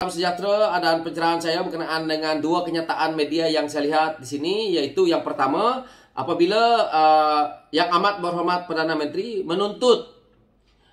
Salam sejahtera dan pencerahan saya berkenaan dengan dua kenyataan media yang saya lihat di sini, yaitu yang pertama, apabila Yang Amat Berhormat Perdana Menteri menuntut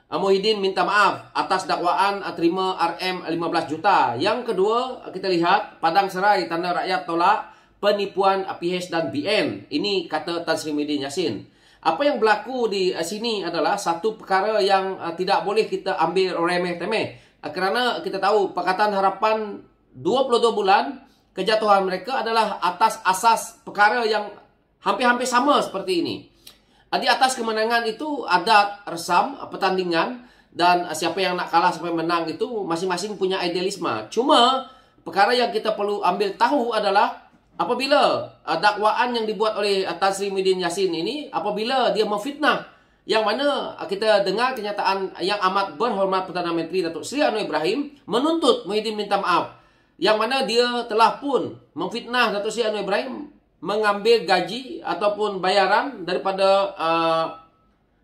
Muhyiddin minta maaf atas dakwaan terima RM 15 juta. Yang kedua, kita lihat Padang Serai tanda rakyat tolak penipuan PH dan BN. Ini kata Tan Sri Muhyiddin Yassin. Apa yang berlaku di sini adalah satu perkara yang tidak boleh kita ambil remeh-temeh. Kerana kita tahu Pakatan Harapan 22 bulan kejatuhan mereka adalah atas asas perkara yang hampir-hampir sama seperti ini. Di atas kemenangan itu adat, resam, pertandingan, dan siapa yang nak kalah sampai menang itu masing-masing punya idealisme. Cuma perkara yang kita perlu ambil tahu adalah apabila dakwaan yang dibuat oleh Tan Sri Muhyiddin Yassin ini, apabila dia memfitnah, yang mana kita dengar kenyataan Yang Amat Berhormat Perdana Menteri Datuk Seri Anwar Ibrahim menuntut Muhyiddin minta maaf, yang mana dia telah pun memfitnah Datuk Seri Anwar Ibrahim mengambil gaji ataupun bayaran daripada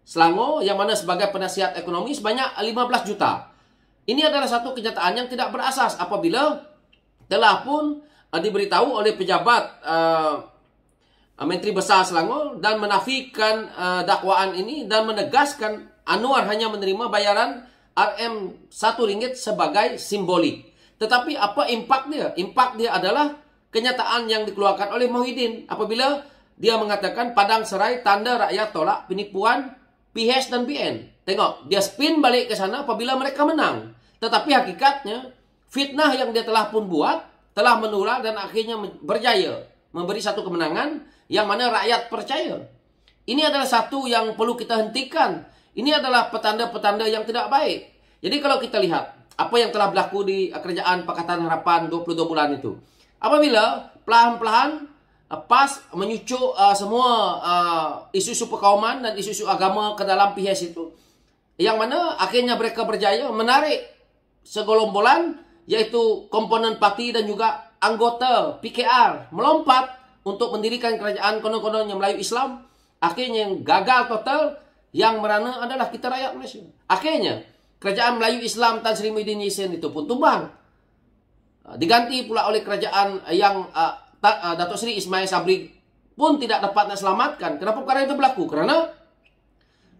Selangor, yang mana sebagai penasihat ekonomi sebanyak 15 juta. Ini adalah satu kenyataan yang tidak berasas apabila telah pun diberitahu oleh pejabat Menteri Besar Selangor dan menafikan dakwaan ini dan menegaskan Anwar hanya menerima bayaran RM1 sebagai simbolik. Tetapi apa impak dia? Impak dia adalah kenyataan yang dikeluarkan oleh Muhyiddin apabila dia mengatakan Padang Serai tanda rakyat tolak penipuan PH dan BN. Tengok, dia spin balik ke sana apabila mereka menang. Tetapi hakikatnya fitnah yang dia telah pun buat telah menular dan akhirnya berjaya memberi satu kemenangan yang mana rakyat percaya. Ini adalah satu yang perlu kita hentikan. Ini adalah petanda-petanda yang tidak baik. Jadi kalau kita lihat apa yang telah berlaku di kerajaan Pakatan Harapan 22 bulan itu. Apabila perlahan-perlahan PAS menyucuk semua isu-isu perkauman dan isu-isu agama ke dalam PH itu. Yang mana akhirnya mereka berjaya menarik segolombolan, iaitu komponen parti dan juga anggota PKR melompat untuk mendirikan kerajaan konon-kononnya Melayu Islam. Akhirnya yang gagal total, yang merana adalah kita rakyat Malaysia. Akhirnya kerajaan Melayu Islam Tan Sri Muhyiddin Yassin itu pun tumbang. Diganti pula oleh kerajaan yang Datuk Seri Ismail Sabri pun tidak dapat nak selamatkan. Kenapa perkara itu berlaku? Kerana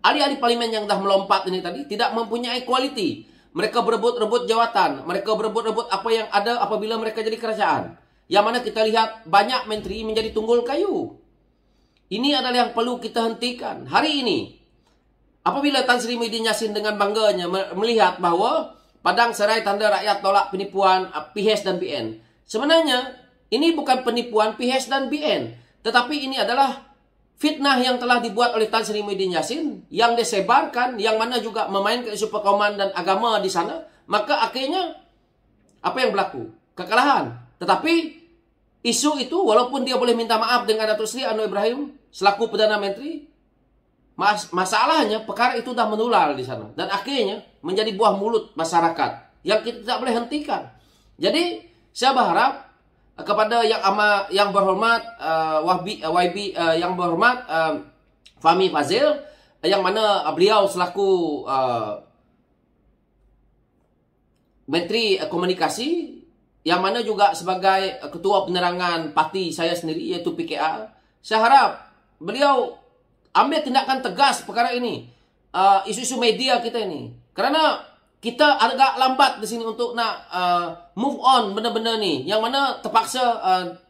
ahli-ahli parlimen yang dah melompat ini tadi tidak mempunyai kualiti. Mereka berebut-rebut jawatan. Mereka berebut-rebut apa yang ada apabila mereka jadi kerajaan. Yang mana kita lihat banyak menteri menjadi tunggul kayu. Ini adalah yang perlu kita hentikan. Hari ini, apabila Tan Sri Muhyiddin Yassin dengan bangganya melihat bahawa Padang Serai tanda rakyat tolak penipuan PH dan BN. Sebenarnya, ini bukan penipuan PH dan BN. Tetapi ini adalah fitnah yang telah dibuat oleh Tan Sri Muhyiddin Yassin, yang disebarkan, yang mana juga memainkan isu perkauman dan agama di sana. Maka akhirnya, apa yang berlaku? Kekalahan. Tetapi isu itu walaupun dia boleh minta maaf dengan Datuk Seri Anwar Ibrahim selaku Perdana Menteri, masalahnya perkara itu dah menular di sana dan akhirnya menjadi buah mulut masyarakat yang kita tidak boleh hentikan. Jadi saya berharap kepada yang berhormat yang berhormat Fahmi Fadzil, yang mana beliau selaku Menteri Komunikasi, yang mana juga sebagai ketua penerangan parti saya sendiri iaitu PKR, saya harap beliau ambil tindakan tegas perkara ini. Isu-isu media kita ini. Kerana kita agak lambat di sini untuk nak move on benda-benda ni. Yang mana terpaksa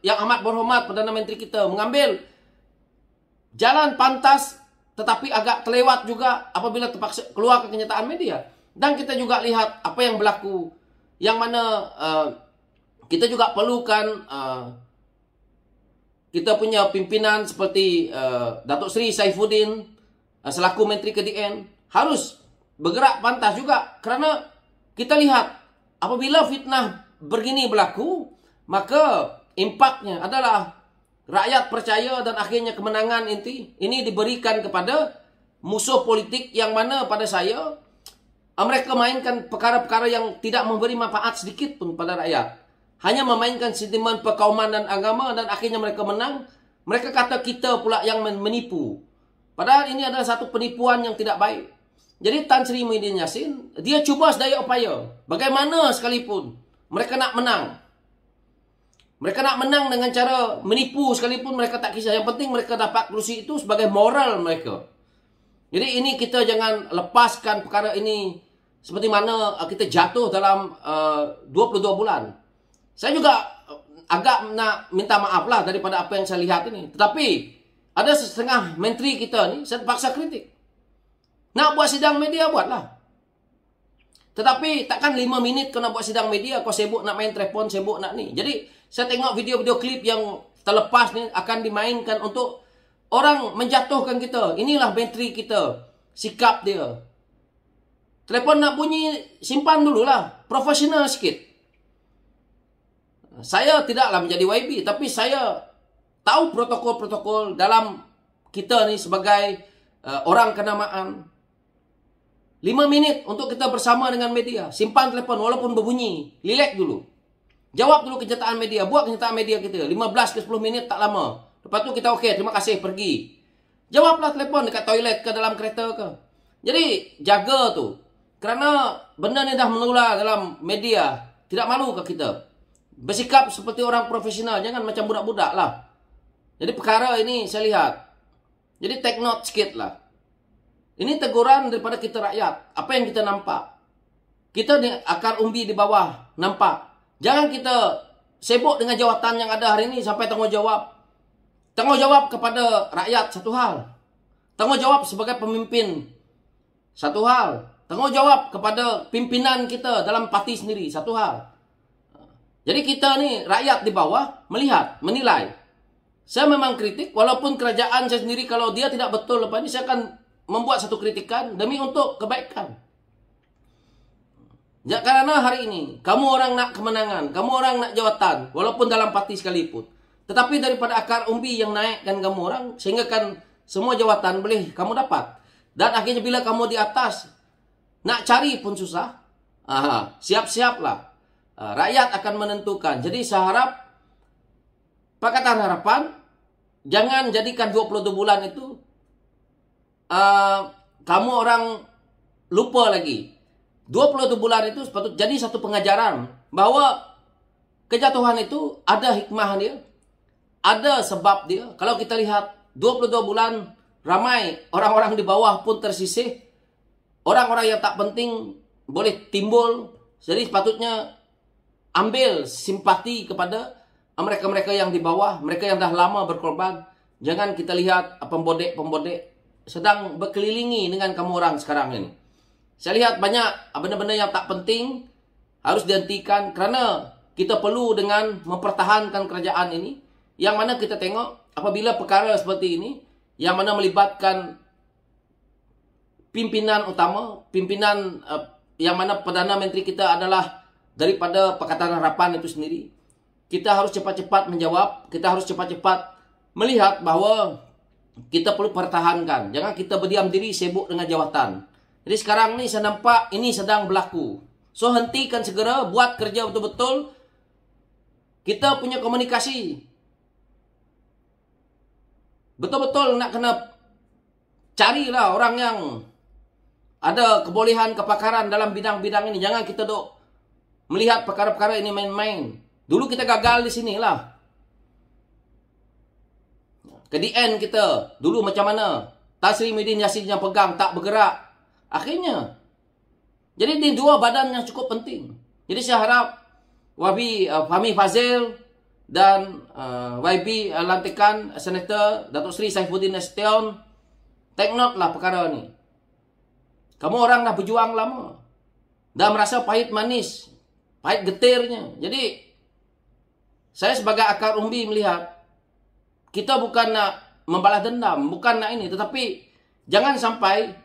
Yang Amat Berhormat Perdana Menteri kita mengambil jalan pantas tetapi agak terlewat juga apabila terpaksa keluar ke kenyataan media. Dan kita juga lihat apa yang berlaku. Yang mana kita juga perlukan kita punya pimpinan seperti Datuk Seri Saifuddin selaku Menteri KDN harus bergerak pantas juga. Kerana kita lihat apabila fitnah begini berlaku, maka impaknya adalah rakyat percaya dan akhirnya kemenangan ini diberikan kepada musuh politik yang mana pada saya mereka mainkan perkara-perkara yang tidak memberi manfaat sedikit pun pada rakyat. Hanya memainkan sentimen perkauman dan agama dan akhirnya mereka menang. Mereka kata kita pula yang menipu. Padahal ini adalah satu penipuan yang tidak baik. Jadi Tan Sri Muhyiddin Yassin, dia cuba sedaya upaya. Bagaimana sekalipun Mereka nak menang. Mereka nak menang dengan cara menipu sekalipun mereka tak kisah. Yang penting mereka dapat kerusi itu sebagai moral mereka. Jadi ini kita jangan lepaskan perkara ini seperti mana kita jatuh dalam 22 bulan. Saya juga agak nak minta maaf lah daripada apa yang saya lihat ini. Tetapi ada setengah menteri kita ni saya terpaksa kritik. Nak buat sidang media, buatlah. Tetapi takkan 5 minit kau nak buat sidang media, kau sibuk nak main telefon, sibuk nak ni. Jadi saya tengok video-video klip yang terlepas ni akan dimainkan untuk orang menjatuhkan kita. Inilah menteri kita, sikap dia. Telefon nak bunyi, simpan dululah. Profesional sikit. Saya tidaklah menjadi YB, tapi saya tahu protokol-protokol dalam kita ni sebagai orang kenamaan. 5 minit untuk kita bersama dengan media. Simpan telefon walaupun berbunyi. Relax dulu. Jawab dulu kenyataan media. Buat kenyataan media kita. 15 ke 10 minit tak lama. Lepas tu kita okey, terima kasih, pergi. Jawablah telefon dekat toilet ke dalam kereta ke. Jadi jaga tu. Kerana benda ni dah menular dalam media. Tidak malu ke kita? Bersikap seperti orang profesional. Jangan macam budak-budak lah. Jadi perkara ini saya lihat. Jadi take note sikit lah. Ini teguran daripada kita rakyat. Apa yang kita nampak. Kita ni akar umbi di bawah. Nampak. Jangan kita sibuk dengan jawatan yang ada hari ini sampai tanggungjawab. Tanggungjawab kepada rakyat satu hal. Tanggungjawab sebagai pemimpin satu hal. Tanggungjawab kepada pimpinan kita dalam parti sendiri satu hal. Jadi kita ni rakyat di bawah melihat, menilai. Saya memang kritik walaupun kerajaan saya sendiri kalau dia tidak betul lepas ini saya akan membuat satu kritikan demi untuk kebaikan. Ya, karena hari ini kamu orang nak kemenangan, kamu orang nak jawatan walaupun dalam parti sekalipun. Tetapi daripada akar umbi yang naikkan kamu orang sehingga kan semua jawatan boleh kamu dapat. Dan akhirnya bila kamu di atas nak cari pun susah. Siap-siaplah. Rakyat akan menentukan. Jadi saya harap Pakatan Harapan jangan jadikan 22 bulan itu kamu orang lupa lagi. 22 bulan itu sepatutnya jadi satu pengajaran bahawa kejatuhan itu ada hikmah dia, ada sebab dia. Kalau kita lihat 22 bulan ramai orang-orang di bawah pun tersisih, orang-orang yang tak penting boleh timbul. Jadi sepatutnya ambil simpati kepada mereka-mereka yang di bawah, mereka yang dah lama berkorban. Jangan kita lihat pembodek-pembodek sedang berkelilingi dengan kamu orang sekarang ini. Saya lihat banyak benda-benda yang tak penting harus dihentikan kerana kita perlu dengan mempertahankan kerajaan ini. Yang mana kita tengok apabila perkara seperti ini yang mana melibatkan pimpinan utama, pimpinan yang mana Perdana Menteri kita adalah daripada Pakatan Harapan itu sendiri. Kita harus cepat-cepat menjawab, kita harus cepat-cepat melihat bahawa kita perlu pertahankan. Jangan kita berdiam diri sibuk dengan jawatan. Jadi sekarang ni saya nampak ini sedang berlaku. So hentikan segera, buat kerja betul-betul. Kita punya komunikasi. Betul-betul nak kena carilah orang yang ada kebolehan, kepakaran dalam bidang-bidang ini. Jangan kita duk melihat perkara-perkara ini main-main. Dulu kita gagal di sinilah. Ke DN kita dulu macam mana? Tan Sri Muhyiddin Yassin yang pegang tak bergerak. Akhirnya. Jadi ini dua badan yang cukup penting. Jadi saya harap YB Fahmi Fadzil dan YB lantikan Senator Datuk Seri Saifuddin Nasution take note lah perkara ni. Kamu orang dah berjuang lama. Dah merasa pahit manis. Pahit getirnya. Jadi saya sebagai akar umbi melihat kita bukan nak membalas dendam, bukan nak ini. Tetapi jangan sampai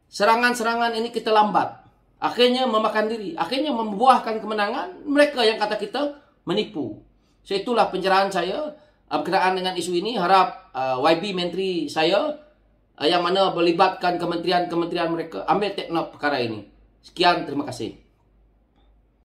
serangan-serangan ini kita lambat. Akhirnya memakan diri. Akhirnya membuahkan kemenangan. Mereka yang kata kita menipu. So itulah pencerahan saya berkenaan dengan isu ini. Harap YB menteri saya yang mana melibatkan kementerian-kementerian mereka ambil take note perkara ini. Sekian, terima kasih.